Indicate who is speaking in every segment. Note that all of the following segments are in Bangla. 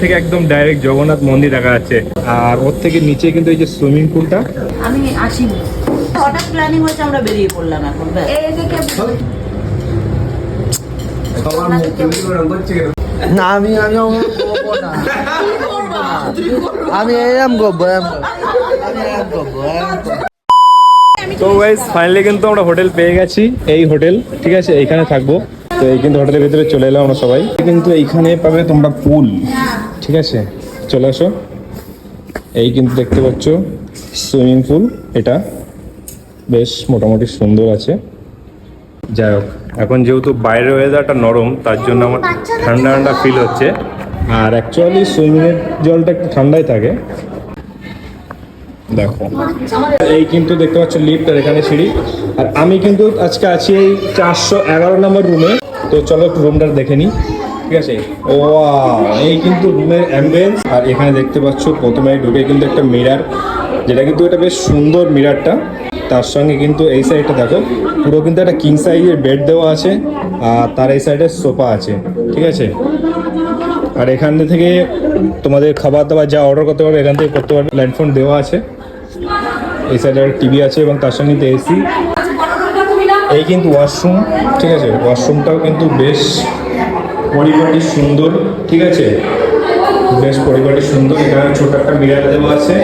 Speaker 1: থেকে একদম ডাইরেক্ট জগন্নাথ মন্দির দেখা যাচ্ছে। আর ওর থেকে নিচে কিন্তু এই যে সুইমিং পুলটা।
Speaker 2: আমি আসিনি, হঠাৎ প্ল্যানিং হচ্ছে, আমরা বেরিয়ে পড়লাম এখন।
Speaker 3: না আমি এরম করবো।
Speaker 1: তো গাইস ফাইনালি কিন্তু আমরা হোটেল পেয়ে গেছি, এই হোটেল, ঠিক আছে, এইখানে থাকবো। তো এই কিন্তু হোটেলের ভিতরে চলে এলাম আমরা সবাই। কিন্তু এইখানে পাবে তোমরা পুল, ঠিক আছে, চলে আসো। এই কিন্তু দেখতে পাচ্ছ সুইমিং পুল, এটা বেশ মোটামুটি সুন্দর আছে। যাই হোক, এখন যেহেতু বাইরের ওয়েদারটা নরম, তার জন্য আমার ঠান্ডা ঠান্ডা ফিল হচ্ছে। আর অ্যাকচুয়ালি সুইমিংয়ের জলটা একটু ঠান্ডাই থাকে। দেখো এই কিন্তু দেখতে পাচ্ছ লিফট, আর এখানে সিঁড়ি। আর আমি কিন্তু আজকে আছি এই 411 নম্বর রুমে। তো চলো একটু রুমটা দেখে নিই, ঠিক আছে। ও এই কিন্তু রুমের অ্যাম্বিয়েন্স। আর এখানে দেখতে পাচ্ছ প্রথমে ঢুকে কিন্তু একটা মিরার, যেটা কিন্তু এটা বেশ সুন্দর মিরারটা। তার সঙ্গে কিন্তু এই সাইডটা দেখো পুরো কিন্তু একটা কিং সাইজের বেড দেওয়া আছে। আর তার এই সাইডে সোফা আছে, ঠিক আছে। আর এখান থেকে তোমাদের খাবার দাবার যা অর্ডার করতে পারবে এখান থেকে করতে পারবে। ল্যান্ডফোন দেওয়া আছে, এই সাইডে একটা টিভি আছে এবং তার সঙ্গে কিন্তু এসি। এই কিন্তু ওয়াশরুম, ঠিক আছে। ওয়াশরুমটাও কিন্তু বেশ পরিপাটি সুন্দর, ঠিক আছে, বেশ পরিপাটি সুন্দর। এখানে ছোট একটা মিরার দেওয়া আছে।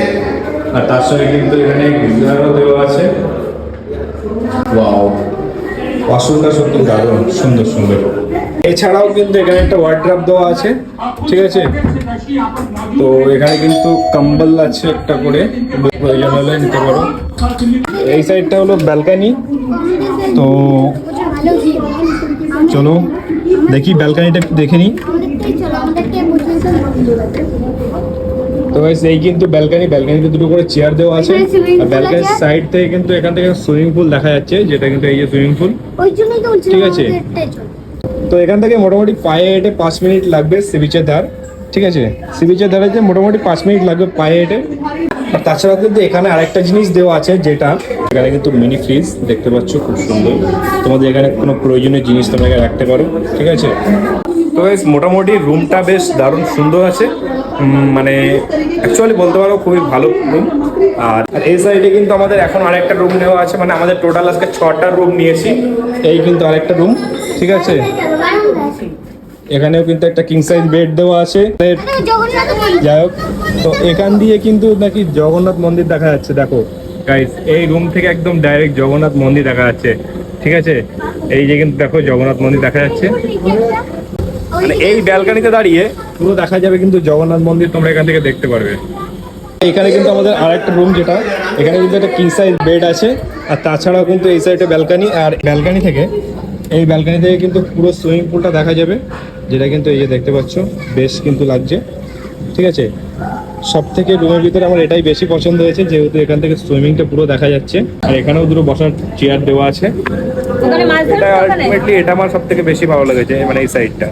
Speaker 1: আর তার সঙ্গে কিন্তু এখানে গিজারও দেওয়া আছে। ওয়াও, ওয়াশরুমটা সত্যি দারুণ সুন্দর সুন্দর। এছাড়াও কিন্তু এখানে একটা ওয়ার্ড্রপ দেওয়া আছে, ঠিক আছে। তো এখানে কিন্তু কম্বল আছে একটা করে, প্রয়োজন হলে নিতে পারো। এই সাইডটা হলো ব্যালকানি। তো চলো দেখি ব্যালকানিটা একটু দেখে নিই। তো এই কিন্তু ব্যালকানিতে দুটো করে চেয়ার দেওয়া আছে। আর ব্যালকানির সাইড থেকে কিন্তু এখান থেকে সুইমিং পুল দেখা যাচ্ছে, যেটা কিন্তু এই যে সুইমিং পুল, ঠিক আছে। তো এখান থেকে মোটামুটি পায়ে হেঁটে 5 মিনিট লাগবে সি বিচের ধার, ঠিক আছে। সি বিচের ধারে যে মোটামুটি 5 মিনিট লাগবে পায়ে হেঁটে। আর তাছাড়া কিন্তু এখানে আরেকটা জিনিস দেওয়া আছে, যেটা এখানে কিন্তু মিনি ফ্রিজ দেখতে পাচ্ছ, খুব সুন্দর। তোমাদের এখানে কোনো প্রয়োজনীয় জিনিস তোমরা এখানে রাখতে পারো, ঠিক আছে। তো মোটামুটি রুমটা বেশ দারুণ সুন্দর আছে, মানে অ্যাকচুয়ালি বলতে পারো খুবই ভালো রুম। আর এই সাইডে কিন্তু আমাদের এখন আরেকটা রুম নেওয়া আছে, মানে আমাদের টোটাল আজকে 6টা রুম নিয়েছি। এই কিন্তু আরেকটা রুম, ঠিক আছে। এখানেও কিন্তু একটা কিং সাইজ বেড দেওয়া আছে। যাই হোক, তো এখান দিয়ে কিন্তু নাকি জগন্নাথ মন্দির দেখা যাচ্ছে। দেখো গাইস, এই রুম থেকে একদম ডাইরেক্ট জগন্নাথ মন্দির দেখা যাচ্ছে, ঠিক আছে। এই যে কিন্তু দেখো জগন্নাথ মন্দির দেখা যাচ্ছে, মানে এই ব্যালকানিতে দাঁড়িয়ে পুরো দেখা যাবে কিন্তু জগন্নাথ মন্দির, তোমরা এখান থেকে দেখতে পারবে। এখানে কিন্তু আমাদের আরেকটা রুম, যেটা এখানে কিন্তু একটা কিং সাইজ বেড আছে। আর তাছাড়াও কিন্তু এই সাইডে ব্যালকানি। আর ব্যালকানি থেকে কিন্তু পুরো সুইমিং পুলটা দেখা যাবে, যেটা কিন্তু এই যে দেখতে পাচ্ছ, বেশ কিন্তু লাগছে, ঠিক আছে। সব থেকে রুমের ভিতরে আমার এটাই বেশি পছন্দ হয়েছে, যেহেতু এখান থেকে সুইমিংটা পুরো দেখা যাচ্ছে। আর এখানেও দুটো বসার চেয়ার দেওয়া আছে। এটা আলটিমেটলি এটা আমার সব থেকে বেশি ভালো লেগেছে, মানে এই সাইডটা।